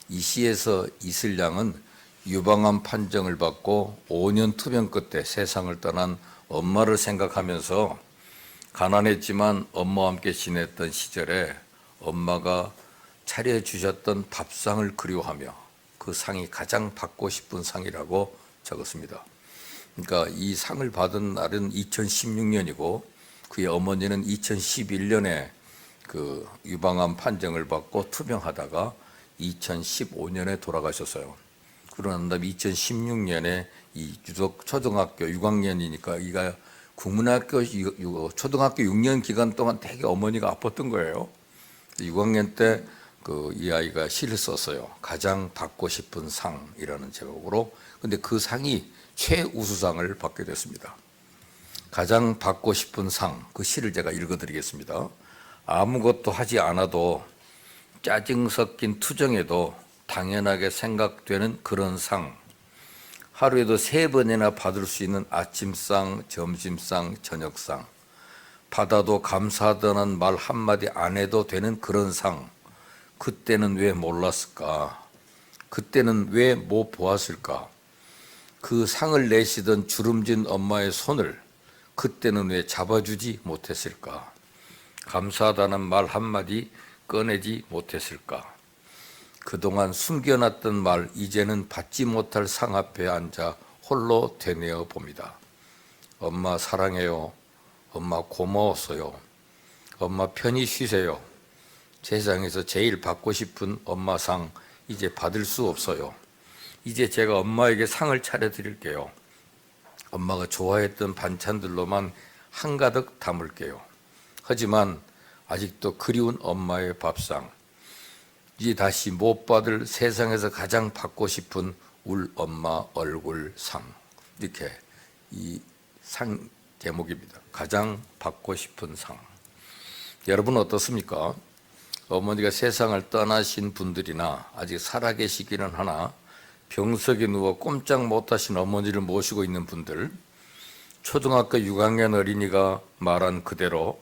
이 시에서 이슬량은 유방암 판정을 받고 5년 투병 끝에 세상을 떠난 엄마를 생각하면서 가난했지만 엄마와 함께 지냈던 시절에 엄마가 차려주셨던 밥상을 그리워하며 그 상이 가장 받고 싶은 상이라고 적었습니다. 그러니까 이 상을 받은 날은 2016년이고 그의 어머니는 2011년에 그 유방암 판정을 받고 투병하다가 2015년에 돌아가셨어요. 그러고 난 다음에 2016년에 이 유독 초등학교 6학년이니까 이가 국민학교 초등학교 6년 기간 동안 되게 어머니가 아팠던 거예요. 6학년 때 이 아이가 시를 썼어요. 가장 받고 싶은 상이라는 제목으로. 근데 그 상이 최우수상을 받게 됐습니다. 가장 받고 싶은 상, 그 시를 제가 읽어드리겠습니다. 아무것도 하지 않아도 짜증 섞인 투정에도 당연하게 생각되는 그런 상. 하루에도 3번이나 받을 수 있는 아침상, 점심상, 저녁상. 받아도 감사하다는 말 한마디 안 해도 되는 그런 상. 그때는 왜 몰랐을까? 그때는 왜 못 보았을까? 그 상을 내시던 주름진 엄마의 손을 그때는 왜 잡아주지 못했을까? 감사하다는 말 한마디 꺼내지 못했을까? 그동안 숨겨놨던 말 이제는 받지 못할 상 앞에 앉아 홀로 되뇌어 봅니다. 엄마 사랑해요. 엄마 고마웠어요. 엄마 편히 쉬세요. 세상에서 제일 받고 싶은 엄마상 이제 받을 수 없어요. 이제 제가 엄마에게 상을 차려드릴게요. 엄마가 좋아했던 반찬들로만 한가득 담을게요. 하지만 아직도 그리운 엄마의 밥상, 이제 다시 못 받을 세상에서 가장 받고 싶은 울 엄마 얼굴 상. 이렇게 이 상 제목입니다. 가장 받고 싶은 상. 여러분 어떻습니까? 어머니가 세상을 떠나신 분들이나 아직 살아계시기는 하나 병석에 누워 꼼짝 못하신 어머니를 모시고 있는 분들, 초등학교 6학년 어린이가 말한 그대로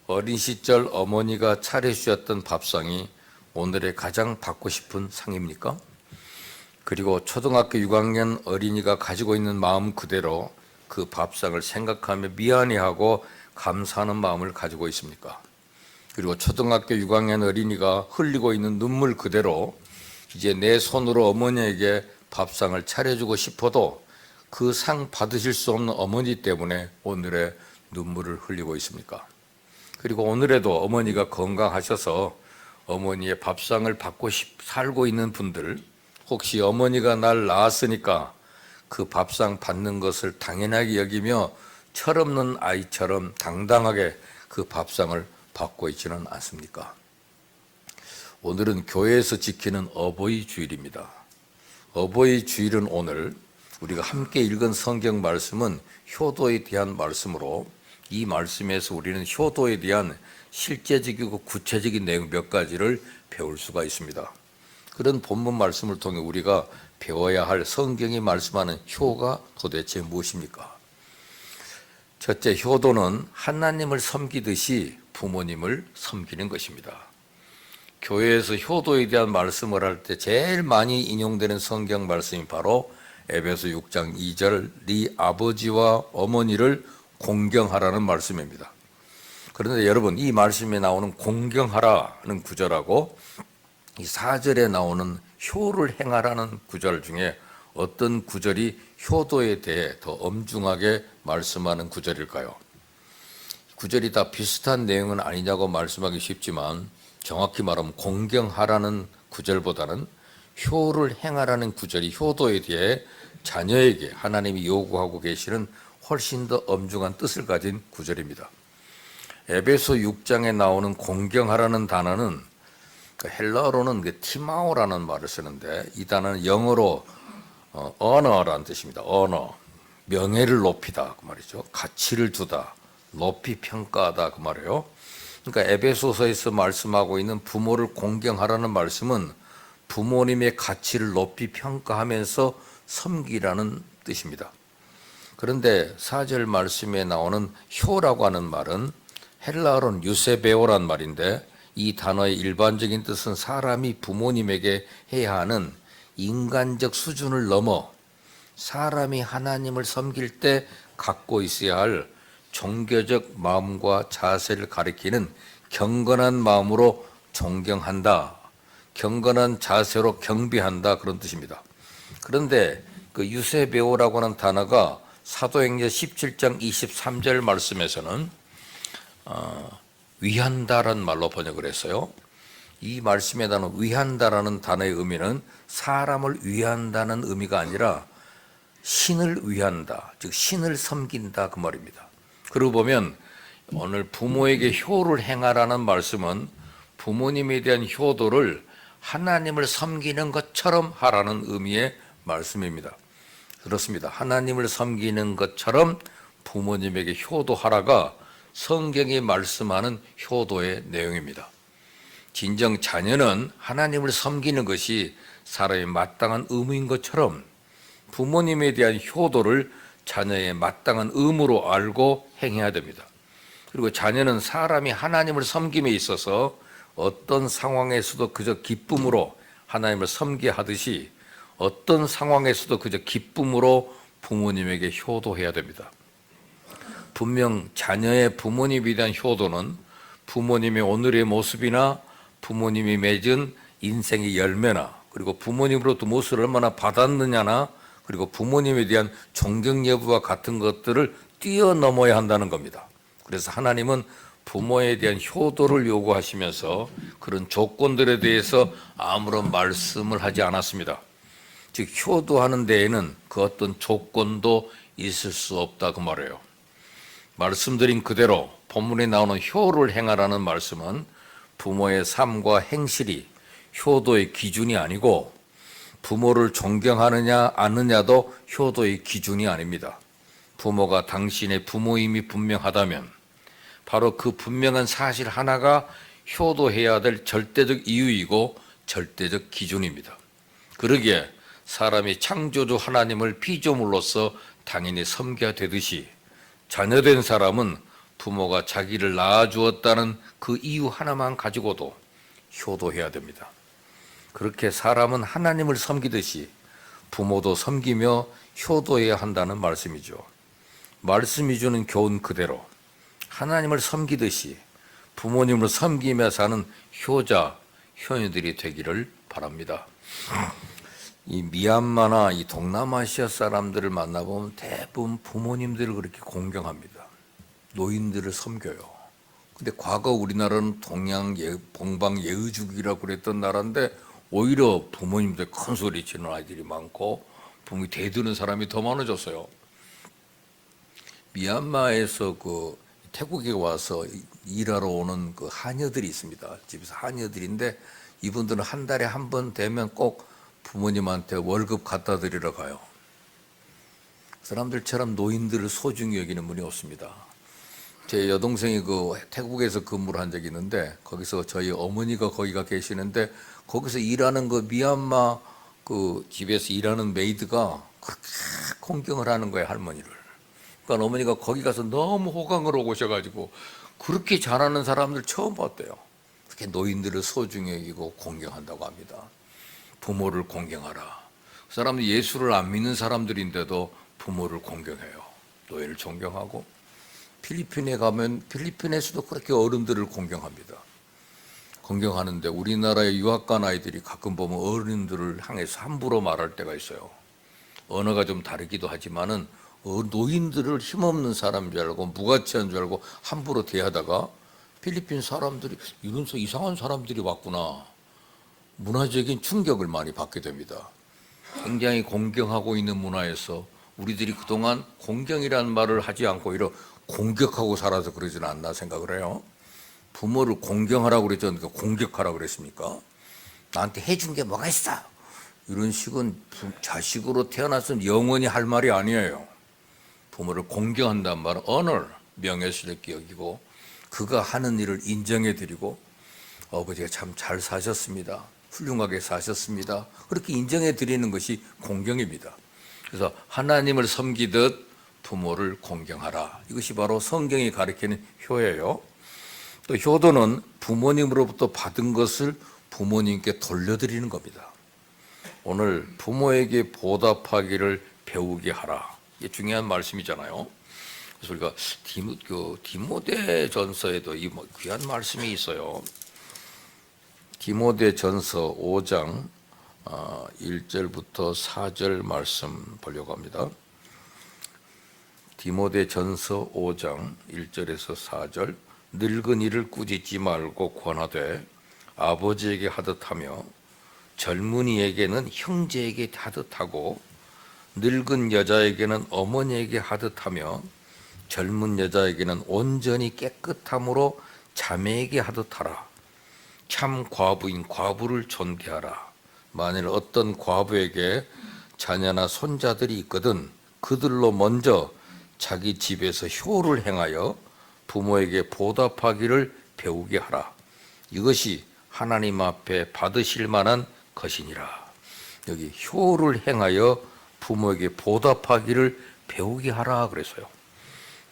어린 시절 어머니가 차려주셨던 밥상이 오늘의 가장 받고 싶은 상입니까? 그리고 초등학교 6학년 어린이가 가지고 있는 마음 그대로 그 밥상을 생각하며 미안해하고 감사하는 마음을 가지고 있습니까? 그리고 초등학교 6학년 어린이가 흘리고 있는 눈물 그대로 이제 내 손으로 어머니에게 밥상을 차려주고 싶어도 그 상 받으실 수 없는 어머니 때문에 오늘의 눈물을 흘리고 있습니까? 그리고 오늘에도 어머니가 건강하셔서 어머니의 밥상을 받고 살고 있는 분들, 혹시 어머니가 날 낳았으니까 그 밥상 받는 것을 당연하게 여기며 철없는 아이처럼 당당하게 그 밥상을 받고 있지는 않습니까? 오늘은 교회에서 지키는 어버이 주일입니다. 어버이 주일은 오늘 우리가 함께 읽은 성경 말씀은 효도에 대한 말씀으로 이 말씀에서 우리는 효도에 대한 실제적이고 구체적인 내용 몇 가지를 배울 수가 있습니다. 그런 본문 말씀을 통해 우리가 배워야 할 성경이 말씀하는 효가 도대체 무엇입니까? 첫째, 효도는 하나님을 섬기듯이 부모님을 섬기는 것입니다. 교회에서 효도에 대한 말씀을 할 때 제일 많이 인용되는 성경 말씀이 바로 에베소 6장 2절 네 아버지와 어머니를 공경하라는 말씀입니다. 그런데 여러분, 이 말씀에 나오는 공경하라는 구절하고 이 4절에 나오는 효를 행하라는 구절 중에 어떤 구절이 효도에 대해 더 엄중하게 말씀하는 구절일까요? 구절이 다 비슷한 내용은 아니냐고 말씀하기 쉽지만 정확히 말하면 공경하라는 구절보다는 효를 행하라는 구절이 효도에 대해 자녀에게 하나님이 요구하고 계시는 훨씬 더 엄중한 뜻을 가진 구절입니다. 에베소 6장에 나오는 공경하라는 단어는 헬라어로는 티마오라는 말을 쓰는데 이 단어는 영어로 honor라는 뜻입니다. honor, 명예를 높이다 그 말이죠. 가치를 두다, 높이 평가하다 그 말이에요. 그러니까 에베소서에서 말씀하고 있는 부모를 공경하라는 말씀은 부모님의 가치를 높이 평가하면서 섬기라는 뜻입니다. 그런데 4절 말씀에 나오는 효라고 하는 말은 헬라어로는 유세베오란 말인데 이 단어의 일반적인 뜻은 사람이 부모님에게 해야 하는 인간적 수준을 넘어 사람이 하나님을 섬길 때 갖고 있어야 할 종교적 마음과 자세를 가리키는 경건한 마음으로 존경한다, 경건한 자세로 경배한다, 그런 뜻입니다. 그런데 그 유세배우라고 하는 단어가 사도행전 17장 23절 말씀에서는 위한다라는 말로 번역을 했어요. 이 말씀에 단어 위한다라는 단어의 의미는 사람을 위한다는 의미가 아니라 신을 위한다, 즉 신을 섬긴다, 그 말입니다. 그러고 보면 오늘 부모에게 효를 행하라는 말씀은 부모님에 대한 효도를 하나님을 섬기는 것처럼 하라는 의미의 말씀입니다. 그렇습니다. 하나님을 섬기는 것처럼 부모님에게 효도하라가 성경이 말씀하는 효도의 내용입니다. 진정 자녀는 하나님을 섬기는 것이 사람의 마땅한 의무인 것처럼 부모님에 대한 효도를 자녀의 마땅한 의무로 알고 행해야 됩니다. 그리고 자녀는 사람이 하나님을 섬김에 있어서 어떤 상황에서도 그저 기쁨으로 하나님을 섬기게 하듯이 어떤 상황에서도 그저 기쁨으로 부모님에게 효도해야 됩니다. 분명 자녀의 부모님에 대한 효도는 부모님의 오늘의 모습이나 부모님이 맺은 인생의 열매나 그리고 부모님으로부터 무엇을 얼마나 받았느냐나 그리고 부모님에 대한 존경 여부와 같은 것들을 뛰어넘어야 한다는 겁니다. 그래서 하나님은 부모에 대한 효도를 요구하시면서 그런 조건들에 대해서 아무런 말씀을 하지 않았습니다. 즉 효도하는 데에는 그 어떤 조건도 있을 수 없다, 그 말이에요. 말씀드린 그대로 본문에 나오는 효를 행하라는 말씀은 부모의 삶과 행실이 효도의 기준이 아니고 부모를 존경하느냐 아느냐도 효도의 기준이 아닙니다. 부모가 당신의 부모임이 분명하다면 바로 그 분명한 사실 하나가 효도해야 될 절대적 이유이고 절대적 기준입니다. 그러기에 사람이 창조주 하나님을 피조물로서 당연히 섬겨야 되듯이 자녀된 사람은 부모가 자기를 낳아주었다는 그 이유 하나만 가지고도 효도해야 됩니다. 그렇게 사람은 하나님을 섬기듯이 부모도 섬기며 효도해야 한다는 말씀이죠. 말씀이 주는 교훈 그대로 하나님을 섬기듯이 부모님을 섬기며 사는 효자, 효녀들이 되기를 바랍니다. 이 미얀마나 이 동남아시아 사람들을 만나보면 대부분 부모님들을 그렇게 공경합니다. 노인들을 섬겨요. 근데 과거 우리나라는 동방 예의주기라고 그랬던 나라인데 오히려 부모님들 큰 소리 치는 아이들이 많고 부모님 대드는 사람이 더 많아졌어요. 미얀마에서 그 태국에 와서 일하러 오는 그 하녀들이 있습니다. 집에서 하녀들인데 이분들은 한 달에 한 번 되면 꼭 부모님한테 월급 갖다 드리러 가요. 사람들처럼 노인들을 소중히 여기는 분이 없습니다. 제 여동생이 그 태국에서 근무를 한 적이 있는데 거기서 저희 어머니가 거기가 계시는데 거기서 일하는 그 미얀마 그 집에서 일하는 메이드가 그렇게 공경을 하는 거예요, 할머니를. 그러니까 어머니가 거기 가서 너무 호강을 하고 오셔가지고 그렇게 잘하는 사람들 처음 봤대요. 그렇게 노인들을 소중히 여기고 공경한다고 합니다. 부모를 공경하라. 그 사람들 예수를 안 믿는 사람들인데도 부모를 공경해요. 노인을 존경하고 필리핀에 가면 필리핀에서도 그렇게 어른들을 공경합니다. 공경하는데 우리나라의 유학 간 아이들이 가끔 보면 어른들을 향해서 함부로 말할 때가 있어요. 언어가 좀 다르기도 하지만은 노인들을 힘없는 사람인 줄 알고 무가치한 줄 알고 함부로 대하다가 필리핀 사람들이 이런 이상한 사람들이 왔구나. 문화적인 충격을 많이 받게 됩니다. 굉장히 공경하고 있는 문화에서 우리들이 그동안 공경이라는 말을 하지 않고 오히려 공격하고 살아서 그러지는 않나 생각을 해요. 부모를 공경하라고 그랬죠. 그러니까 공격하라고 그랬습니까? 나한테 해준 게 뭐가 있어? 이런 식은 자식으로 태어났으면 영원히 할 말이 아니에요. 부모를 공경한다는 말은 honor, 명예스럽게 여기고 그가 하는 일을 인정해드리고 아버지가 참 잘 사셨습니다. 훌륭하게 사셨습니다. 그렇게 인정해드리는 것이 공경입니다. 그래서 하나님을 섬기듯 부모를 공경하라. 이것이 바로 성경이 가리키는 효예요. 또 효도는 부모님으로부터 받은 것을 부모님께 돌려드리는 겁니다. 오늘 부모에게 보답하기를 배우게 하라. 이게 중요한 말씀이잖아요. 그래서 우리가 디모데전서에도 이 귀한 말씀이 있어요. 디모데전서 5장 1절부터 4절 말씀 보려고 합니다. 디모데전서 5장 1절에서 4절. 늙은이를 꾸짖지 말고 권하되 아버지에게 하듯하며 젊은이에게는 형제에게 하듯하고 늙은 여자에게는 어머니에게 하듯하며 젊은 여자에게는 온전히 깨끗함으로 자매에게 하듯하라. 참 과부인 과부를 존귀하라. 만일 어떤 과부에게 자녀나 손자들이 있거든 그들로 먼저 자기 집에서 효를 행하여 부모에게 보답하기를 배우게 하라. 이것이 하나님 앞에 받으실 만한 것이니라. 여기 효를 행하여 부모에게 보답하기를 배우게 하라 그래서요.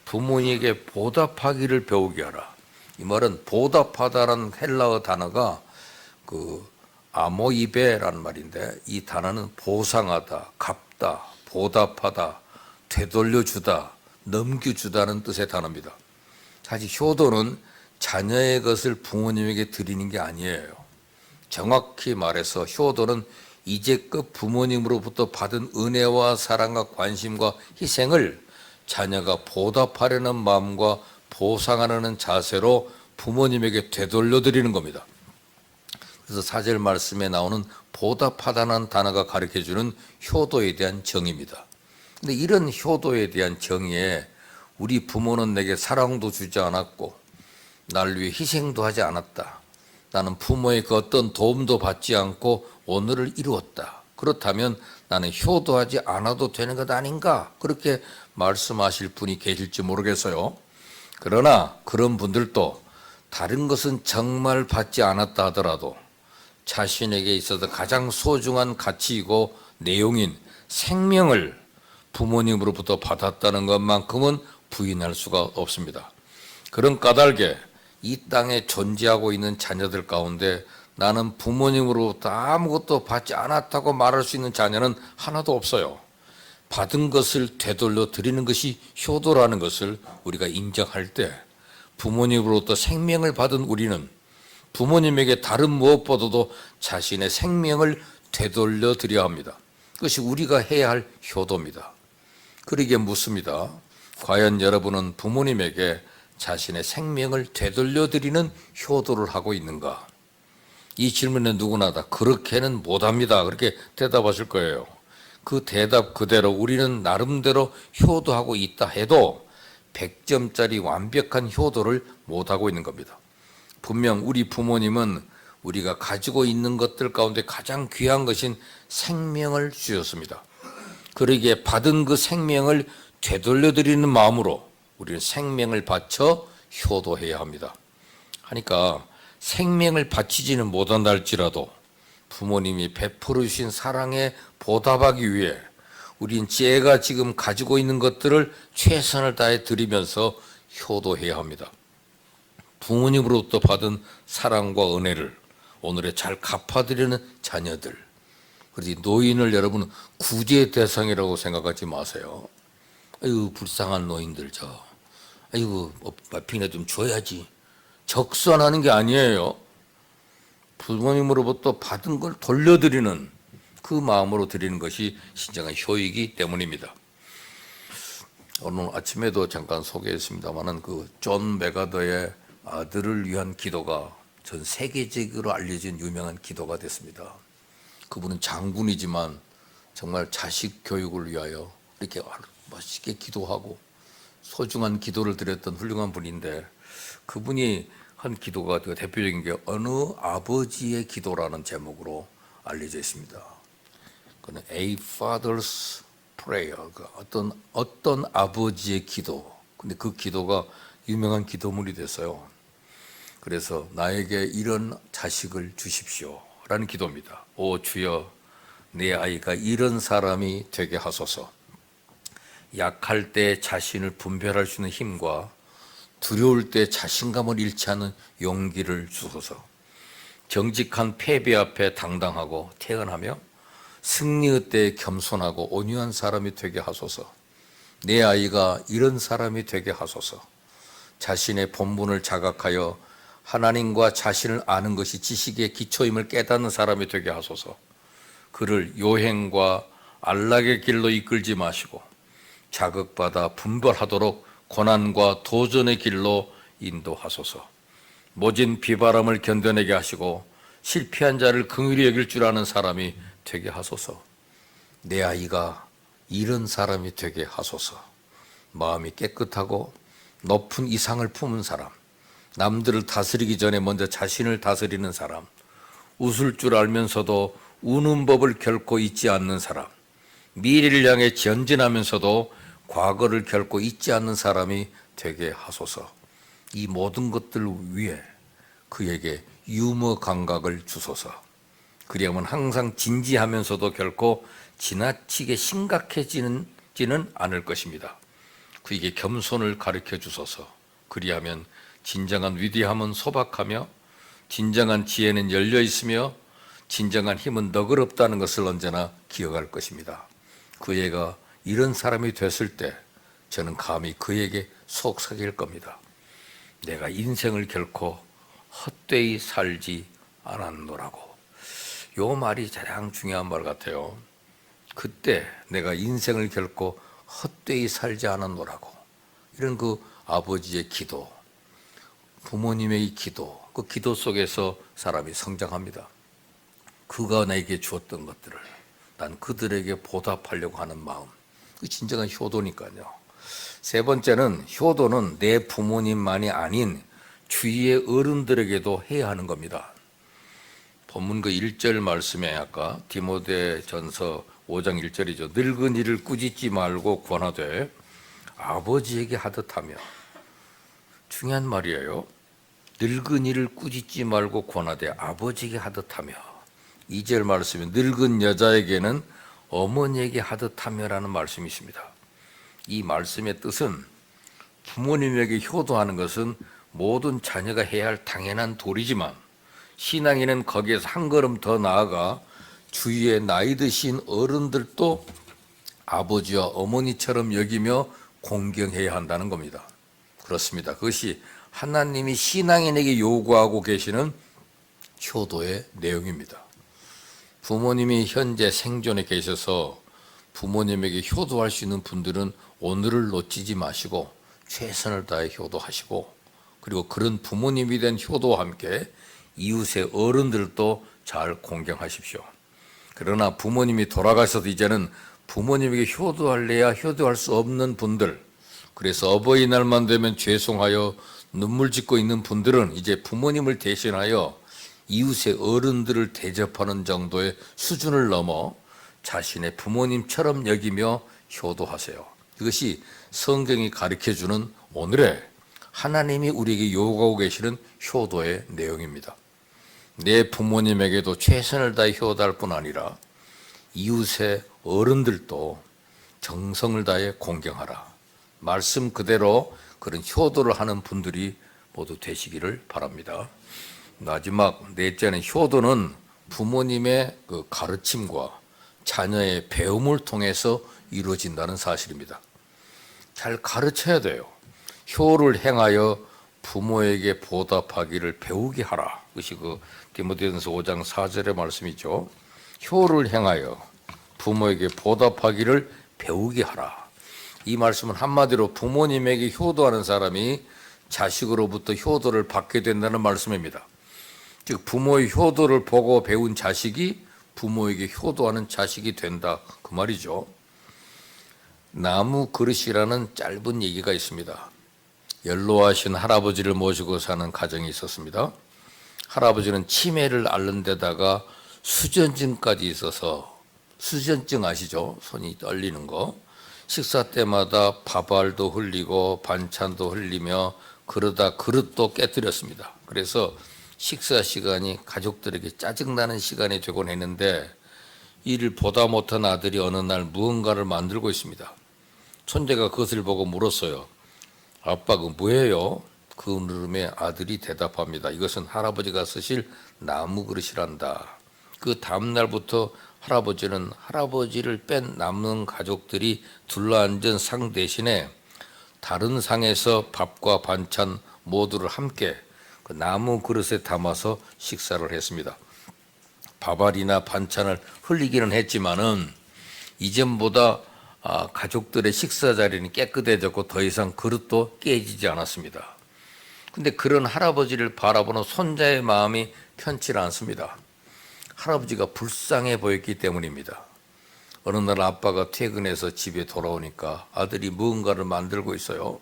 부모에게 보답하기를 배우게 하라. 이 말은 보답하다라는 헬라어 단어가 그 아모이베라는 말인데, 이 단어는 보상하다, 갚다, 보답하다, 되돌려주다, 넘겨주다는 뜻의 단어입니다. 사실 효도는 자녀의 것을 부모님에게 드리는 게 아니에요. 정확히 말해서 효도는 이제껏 부모님으로부터 받은 은혜와 사랑과 관심과 희생을 자녀가 보답하려는 마음과 보상하려는 자세로 부모님에게 되돌려드리는 겁니다. 그래서 4절 말씀에 나오는 보답하다는 단어가 가르쳐주는 효도에 대한 정의입니다. 근데 이런 효도에 대한 정의에 우리 부모는 내게 사랑도 주지 않았고 날 위해 희생도 하지 않았다. 나는 부모의 그 어떤 도움도 받지 않고 오늘을 이루었다. 그렇다면 나는 효도하지 않아도 되는 것 아닌가? 그렇게 말씀하실 분이 계실지 모르겠어요. 그러나 그런 분들도 다른 것은 정말 받지 않았다 하더라도 자신에게 있어서 가장 소중한 가치이고 내용인 생명을 부모님으로부터 받았다는 것만큼은 부인할 수가 없습니다. 그런 까닭에 이 땅에 존재하고 있는 자녀들 가운데 나는 부모님으로부터 아무것도 받지 않았다고 말할 수 있는 자녀는 하나도 없어요. 받은 것을 되돌려 드리는 것이 효도라는 것을 우리가 인정할 때 부모님으로부터 생명을 받은 우리는 부모님에게 다른 무엇보다도 자신의 생명을 되돌려 드려야 합니다. 그것이 우리가 해야 할 효도입니다. 그러기에 묻습니다. 과연 여러분은 부모님에게 자신의 생명을 되돌려 드리는 효도를 하고 있는가? 이 질문에 누구나 다 그렇게는 못합니다. 그렇게 대답하실 거예요. 그 대답 그대로 우리는 나름대로 효도하고 있다 해도 100점짜리 완벽한 효도를 못하고 있는 겁니다. 분명 우리 부모님은 우리가 가지고 있는 것들 가운데 가장 귀한 것인 생명을 주셨습니다. 그러기에 받은 그 생명을 되돌려드리는 마음으로 우리는 생명을 바쳐 효도해야 합니다. 하니까 생명을 바치지는 못한다 할지라도 부모님이 베풀어 주신 사랑에 보답하기 위해 우린 제가 지금 가지고 있는 것들을 최선을 다해 드리면서 효도해야 합니다. 부모님으로부터 받은 사랑과 은혜를 오늘에 잘 갚아드리는 자녀들, 그렇지 노인을 여러분은 구제 대상이라고 생각하지 마세요. 아이고 불쌍한 노인들 아이고 밥이나 좀 줘야지. 적선하는 게 아니에요. 부모님으로부터 받은 걸 돌려드리는 그 마음으로 드리는 것이 진정한 효이기 때문입니다. 오늘 아침에도 잠깐 소개했습니다마는 그 존 메가더의 아들을 위한 기도가 전 세계적으로 알려진 유명한 기도가 됐습니다. 그분은 장군이지만 정말 자식 교육을 위하여 이렇게 멋있게 기도하고 소중한 기도를 드렸던 훌륭한 분인데, 그분이 한 기도가 대표적인 게 어느 아버지의 기도라는 제목으로 알려져 있습니다. 그는 A Father's Prayer, 어떤 아버지의 기도. 근데 그 기도가 유명한 기도문이 됐어요. 그래서 나에게 이런 자식을 주십시오 라는 기도입니다. 오 주여, 내 아이가 이런 사람이 되게 하소서. 약할 때 자신을 분별할 수 있는 힘과 두려울 때 자신감을 잃지 않는 용기를 주소서. 정직한 패배 앞에 당당하고 태연하며 승리의 때에 겸손하고 온유한 사람이 되게 하소서. 내 아이가 이런 사람이 되게 하소서. 자신의 본분을 자각하여 하나님과 자신을 아는 것이 지식의 기초임을 깨닫는 사람이 되게 하소서. 그를 요행과 안락의 길로 이끌지 마시고 자극받아 분별하도록 고난과 도전의 길로 인도하소서. 모진 비바람을 견뎌내게 하시고 실패한 자를 긍휼히 여길 줄 아는 사람이 되게 하소서. 내 아이가 이런 사람이 되게 하소서. 마음이 깨끗하고 높은 이상을 품은 사람, 남들을 다스리기 전에 먼저 자신을 다스리는 사람, 웃을 줄 알면서도 우는 법을 결코 잊지 않는 사람, 미래를 향해 전진하면서도 과거를 결코 잊지 않는 사람이 되게 하소서. 이 모든 것들 위해 그에게 유머 감각을 주소서. 그리하면 항상 진지하면서도 결코 지나치게 심각해지지는 않을 것입니다. 그에게 겸손을 가르쳐 주소서. 그리하면 진정한 위대함은 소박하며 진정한 지혜는 열려 있으며 진정한 힘은 너그럽다는 것을 언제나 기억할 것입니다. 그 애가 이런 사람이 됐을 때 저는 감히 그에게 속삭일 겁니다. 내가 인생을 결코 헛되이 살지 않았노라고. 요 말이 가장 중요한 말 같아요. 그때 내가 인생을 결코 헛되이 살지 않았노라고. 이런 그 아버지의 기도, 부모님의 기도, 그 기도 속에서 사람이 성장합니다. 그가 나에게 주었던 것들을 난 그들에게 보답하려고 하는 마음, 그 진정한 효도니까요. 세 번째는 효도는 내 부모님만이 아닌 주위의 어른들에게도 해야 하는 겁니다. 본문 그 1절 말씀에 아까 디모데전서 5장 1절이죠. 늙은이를 꾸짖지 말고 권하되 아버지에게 하듯하며. 중요한 말이에요. 늙은이를 꾸짖지 말고 권하되 아버지에게 하듯하며. 2절 말씀에 늙은 여자에게는 어머니에게 하듯하며라는 말씀이 있습니다. 이 말씀의 뜻은 부모님에게 효도하는 것은 모든 자녀가 해야 할 당연한 도리지만 신앙인은 거기에서 한 걸음 더 나아가 주위에 나이 드신 어른들도 아버지와 어머니처럼 여기며 공경해야 한다는 겁니다. 그렇습니다. 그것이 하나님이 신앙인에게 요구하고 계시는 효도의 내용입니다. 부모님이 현재 생존에 계셔서 부모님에게 효도할 수 있는 분들은 오늘을 놓치지 마시고 최선을 다해 효도하시고, 그리고 그런 부모님이 된 효도와 함께 이웃의 어른들도 잘 공경하십시오. 그러나 부모님이 돌아가셔도 이제는 부모님에게 효도할래야 효도할 수 없는 분들, 그래서 어버이날만 되면 죄송하여 눈물 짓고 있는 분들은 이제 부모님을 대신하여 이웃의 어른들을 대접하는 정도의 수준을 넘어 자신의 부모님처럼 여기며 효도하세요. 이것이 성경이 가르쳐주는 오늘의 하나님이 우리에게 요구하고 계시는 효도의 내용입니다. 내 부모님에게도 최선을 다해 효도할 뿐 아니라 이웃의 어른들도 정성을 다해 공경하라. 말씀 그대로 그런 효도를 하는 분들이 모두 되시기를 바랍니다. 마지막 넷째는 효도는 부모님의 그 가르침과 자녀의 배움을 통해서 이루어진다는 사실입니다. 잘 가르쳐야 돼요. 효를 행하여 부모에게 보답하기를 배우게 하라. 그것이 그 디모데전서 5장 4절의 말씀이죠. 효를 행하여 부모에게 보답하기를 배우게 하라. 이 말씀은 한마디로 부모님에게 효도하는 사람이 자식으로부터 효도를 받게 된다는 말씀입니다. 즉 부모의 효도를 보고 배운 자식이 부모에게 효도하는 자식이 된다, 그 말이죠. 나무 그릇이라는 짧은 얘기가 있습니다. 연로하신 할아버지를 모시고 사는 가정이 있었습니다. 할아버지는 치매를 앓는 데다가 수전증까지 있어서, 수전증 아시죠? 손이 떨리는 거. 식사 때마다 밥알도 흘리고 반찬도 흘리며 그러다 그릇도 깨뜨렸습니다. 그래서 식사 시간이 가족들에게 짜증나는 시간이 되곤 했는데 이를 보다 못한 아들이 어느 날 무언가를 만들고 있습니다. 손자가 그것을 보고 물었어요. 아빠, 그 뭐예요? 그 물음에 아들이 대답합니다. 이것은 할아버지가 쓰실 나무 그릇이란다. 그 다음 날부터 할아버지는 할아버지를 뺀 남은 가족들이 둘러앉은 상 대신에 다른 상에서 밥과 반찬 모두를 함께 그 나무 그릇에 담아서 식사를 했습니다. 밥알이나 반찬을 흘리기는 했지만은 이전보다 가족들의 식사 자리는 깨끗해졌고 더 이상 그릇도 깨지지 않았습니다. 근데 그런 할아버지를 바라보는 손자의 마음이 편치 않습니다. 할아버지가 불쌍해 보였기 때문입니다. 어느 날 아빠가 퇴근해서 집에 돌아오니까 아들이 무언가를 만들고 있어요.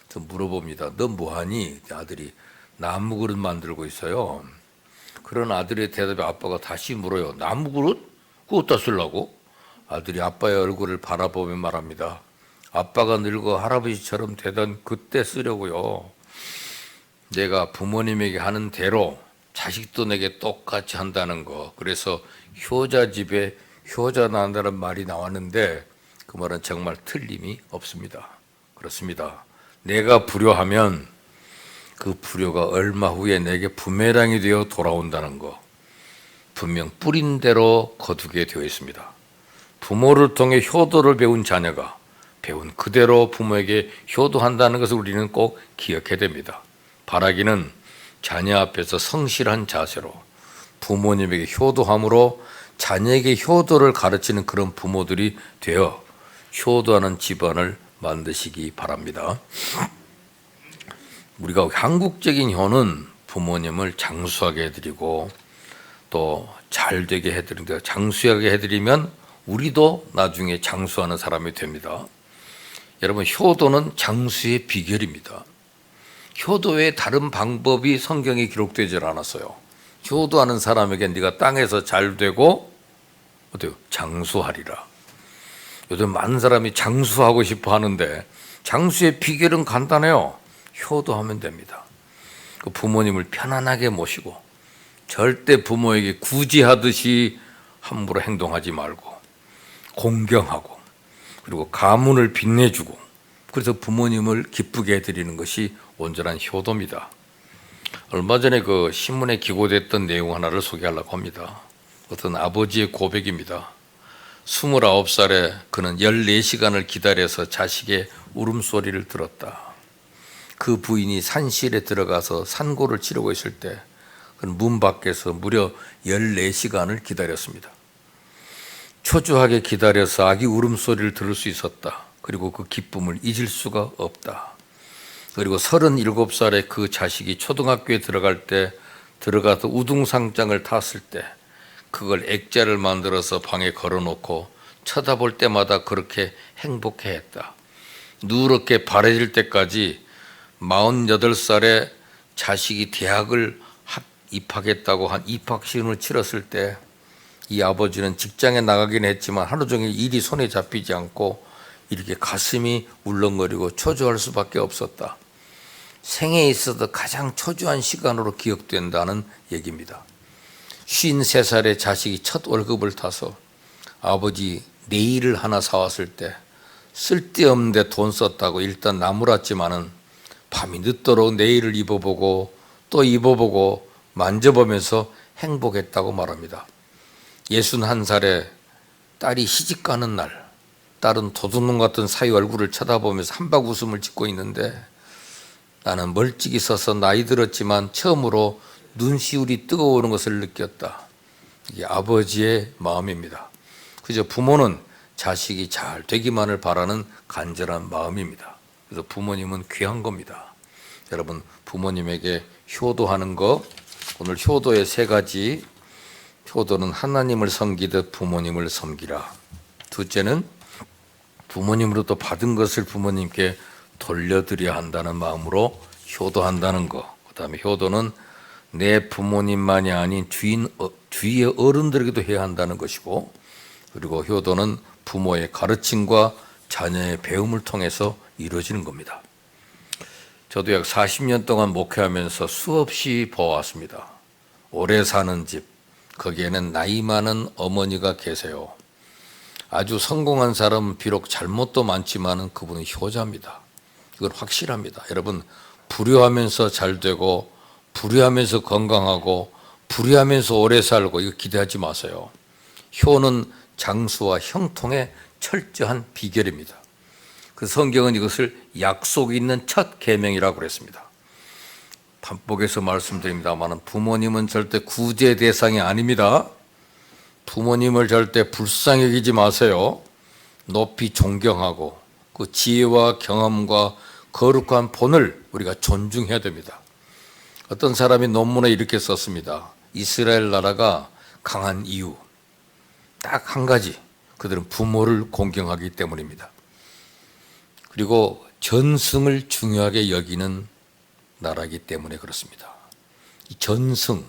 저 물어봅니다. 너 뭐하니? 아들이 나무 그릇 만들고 있어요. 그런 아들의 대답에 아빠가 다시 물어요. 나무 그릇? 그거 어디다 쓰려고? 아들이 아빠의 얼굴을 바라보며 말합니다. 아빠가 늙어 할아버지처럼 되던 그때 쓰려고요. 내가 부모님에게 하는 대로 자식도 내게 똑같이 한다는 거. 그래서 효자 집에 효자 난다는 말이 나왔는데 그 말은 정말 틀림이 없습니다. 그렇습니다. 내가 불효하면 그 불효가 얼마 후에 내게 부메랑이 되어 돌아온다는 거. 분명 뿌린 대로 거두게 되어 있습니다. 부모를 통해 효도를 배운 자녀가 배운 그대로 부모에게 효도한다는 것을 우리는 꼭 기억해야 됩니다. 바라기는 자녀 앞에서 성실한 자세로 부모님에게 효도함으로 자녀에게 효도를 가르치는 그런 부모들이 되어 효도하는 집안을 만드시기 바랍니다. 우리가 한국적인 효는 부모님을 장수하게 해드리고 또 잘되게 해드리는데 장수하게 해드리면 우리도 나중에 장수하는 사람이 됩니다. 여러분, 효도는 장수의 비결입니다. 효도 외에 다른 방법이 성경에 기록되지 않았어요. 효도하는 사람에게 네가 땅에서 잘 되고 어때요? 장수하리라. 요즘 많은 사람이 장수하고 싶어 하는데 장수의 비결은 간단해요. 효도하면 됩니다. 그 부모님을 편안하게 모시고 절대 부모에게 구제하듯이 함부로 행동하지 말고 공경하고 그리고 가문을 빛내주고 그래서 부모님을 기쁘게 해드리는 것이 온전한 효도입니다. 얼마 전에 그 신문에 기고됐던 내용 하나를 소개하려고 합니다. 어떤 아버지의 고백입니다. 29살에 그는 14시간을 기다려서 자식의 울음소리를 들었다. 그 부인이 산실에 들어가서 산고를 치르고 있을 때 그는 문 밖에서 무려 14시간을 기다렸습니다. 초조하게 기다려서 아기 울음소리를 들을 수 있었다. 그리고 그 기쁨을 잊을 수가 없다. 그리고 37살에 그 자식이 초등학교에 들어갈 때 들어가서 우등상장을 탔을 때 그걸 액자를 만들어서 방에 걸어놓고 쳐다볼 때마다 그렇게 행복해했다. 누렇게 바래질 때까지 48살에 자식이 대학을 입학했다고 한 입학시험을 치렀을 때 이 아버지는 직장에 나가긴 했지만 하루 종일 일이 손에 잡히지 않고 이렇게 가슴이 울렁거리고 초조할 수밖에 없었다. 생에 있어도 가장 초조한 시간으로 기억된다는 얘기입니다. 53살의 자식이 첫 월급을 타서 아버지 네일을 하나 사왔을 때 쓸데없는데 돈 썼다고 일단 나무랐지만은 밤이 늦도록 네일을 입어보고 또 입어보고 만져보면서 행복했다고 말합니다. 61살에 딸이 시집가는 날 딸은 도둑놈 같은 사위 얼굴을 쳐다보면서 한박 웃음을 짓고 있는데 나는 멀찍이 서서 나이 들었지만 처음으로 눈시울이 뜨거워오는 것을 느꼈다. 이게 아버지의 마음입니다. 그저 부모는 자식이 잘 되기만을 바라는 간절한 마음입니다. 그래서 부모님은 귀한 겁니다. 여러분, 부모님에게 효도하는 거, 오늘 효도의 3가지. 효도는 하나님을 섬기듯 부모님을 섬기라. 둘째는 부모님으로부터 받은 것을 부모님께 돌려드려야 한다는 마음으로 효도한다는 거. 그 다음에 효도는 내 부모님만이 아닌 주위의 어른들에게도 해야 한다는 것이고, 그리고 효도는 부모의 가르침과 자녀의 배움을 통해서 이루어지는 겁니다. 저도 약 40년 동안 목회하면서 수없이 보아왔습니다. 오래 사는 집, 거기에는 나이 많은 어머니가 계세요. 아주 성공한 사람은 비록 잘못도 많지만 그분은 효자입니다. 이건 확실합니다. 여러분, 불효하면서 잘 되고 불효하면서 건강하고 불효하면서 오래 살고 이거 기대하지 마세요. 효는 장수와 형통의 철저한 비결입니다. 그 성경은 이것을 약속이 있는 첫 계명이라고 그랬습니다. 반복해서 말씀드립니다만 부모님은 절대 구제 대상이 아닙니다. 부모님을 절대 불쌍히 여기지 마세요. 높이 존경하고 그 지혜와 경험과 거룩한 본을 우리가 존중해야 됩니다. 어떤 사람이 논문에 이렇게 썼습니다. 이스라엘 나라가 강한 이유 딱 한 가지, 그들은 부모를 공경하기 때문입니다. 그리고 전승을 중요하게 여기는 나라이기 때문에 그렇습니다. 이 전승,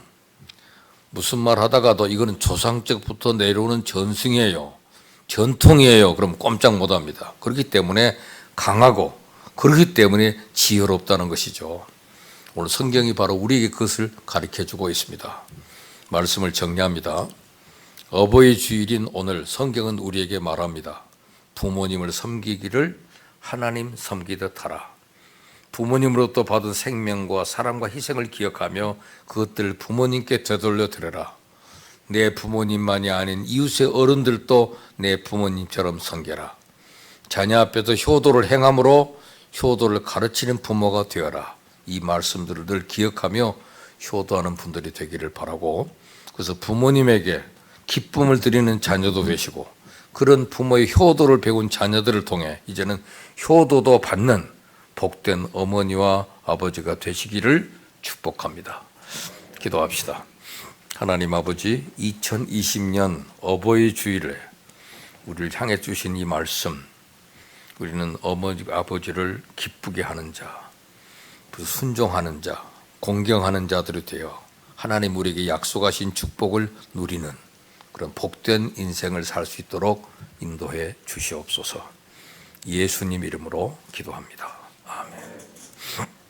무슨 말 하다가도 이거는 조상적부터 내려오는 전승이에요, 전통이에요, 그럼 꼼짝 못합니다. 그렇기 때문에 강하고 그렇기 때문에 지혜롭다는 것이죠. 오늘 성경이 바로 우리에게 그것을 가르쳐주고 있습니다. 말씀을 정리합니다. 어버이 주일인 오늘 성경은 우리에게 말합니다. 부모님을 섬기기를 하나님 섬기듯 하라. 부모님으로부터 받은 생명과 사랑과 희생을 기억하며 그것들을 부모님께 되돌려 드려라. 내 부모님만이 아닌 이웃의 어른들도 내 부모님처럼 섬겨라. 자녀 앞에서 효도를 행함으로 효도를 가르치는 부모가 되어라. 이 말씀들을 늘 기억하며 효도하는 분들이 되기를 바라고, 그래서 부모님에게 기쁨을 드리는 자녀도 되시고 그런 부모의 효도를 배운 자녀들을 통해 이제는 효도도 받는 복된 어머니와 아버지가 되시기를 축복합니다. 기도합시다. 하나님 아버지, 2020년 어버이 주일에 우리를 향해 주신 이 말씀, 우리는 어머니 아버지를 기쁘게 하는 자, 순종하는 자, 공경하는 자들이 되어 하나님 우리에게 약속하신 축복을 누리는 그런 복된 인생을 살 수 있도록 인도해 주시옵소서. 예수님 이름으로 기도합니다. 아멘.